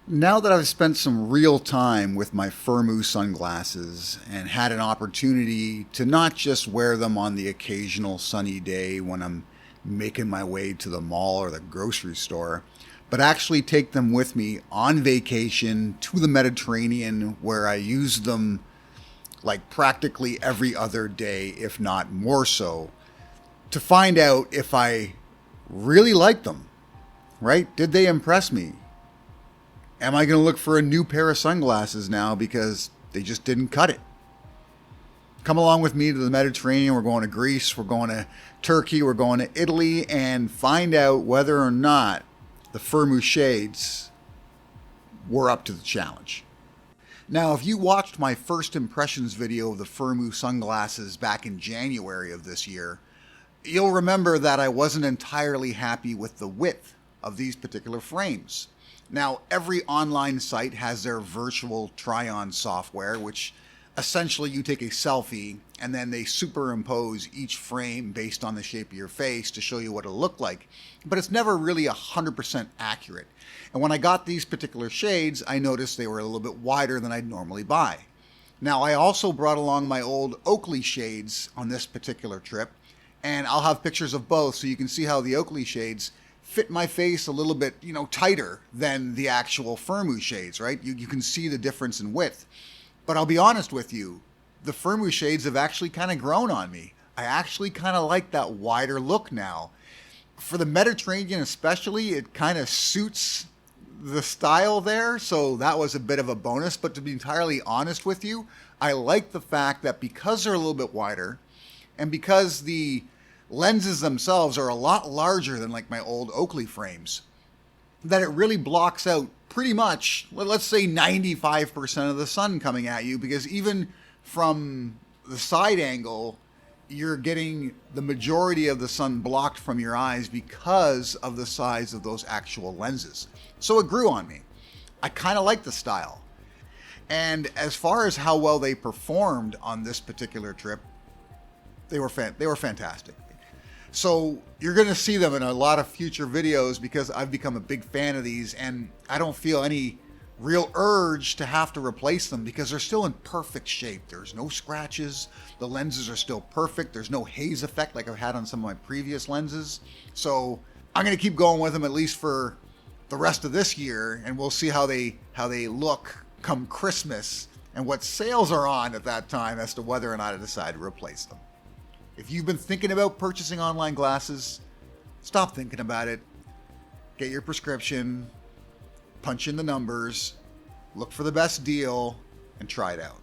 Now that I've spent some real time with my Firmoo sunglasses and had an opportunity to not just wear them on the occasional sunny day when I'm making my way to the mall or the grocery store, but actually take them with me on vacation to the Mediterranean where I use them like practically every other day, if not more so, to find out if I really like them, right? Did they impress me? Am I going to look for a new pair of sunglasses now because they just didn't cut it? Come along with me to the Mediterranean. We're going to Greece, we're going to Turkey, we're going to Italy, and find out whether or not the Firmoo shades were up to the challenge. Now, if you watched my first impressions video of the Firmoo sunglasses back in January of this year, you'll remember that I wasn't entirely happy with the width of these particular frames. Now, every online site has their virtual try-on software, which essentially you take a selfie and then they superimpose each frame based on the shape of your face to show you what it'll look like. But it's never really 100% accurate. And when I got these particular shades, I noticed they were a little bit wider than I'd normally buy. Now, I also brought along my old Oakley shades on this particular trip, and I'll have pictures of both so you can see how the Oakley shades fit my face a little bit, tighter than the actual Firmoo shades, right? You can see the difference in width. But I'll be honest with you, the Firmoo shades have actually kind of grown on me. I actually kind of like that wider look now. For the Mediterranean especially, it kind of suits the style there, so that was a bit of a bonus. But to be entirely honest with you, I like the fact that because they're a little bit wider, and because the lenses themselves are a lot larger than like my old Oakley frames, that it really blocks out pretty much, let's say 95% of the sun coming at you, because even from the side angle, you're getting the majority of the sun blocked from your eyes because of the size of those actual lenses. So it grew on me. I kind of like the style. And as far as how well they performed on this particular trip, they were fantastic. So you're going to see them in a lot of future videos because I've become a big fan of these, and I don't feel any real urge to have to replace them because they're still in perfect shape. There's no scratches. The lenses are still perfect. There's no haze effect like I've had on some of my previous lenses. So I'm going to keep going with them at least for the rest of this year, and we'll see how they look come Christmas and what sales are on at that time as to whether or not I decide to replace them. If you've been thinking about purchasing online glasses, stop thinking about it. Get your prescription, punch in the numbers, look for the best deal, and try it out.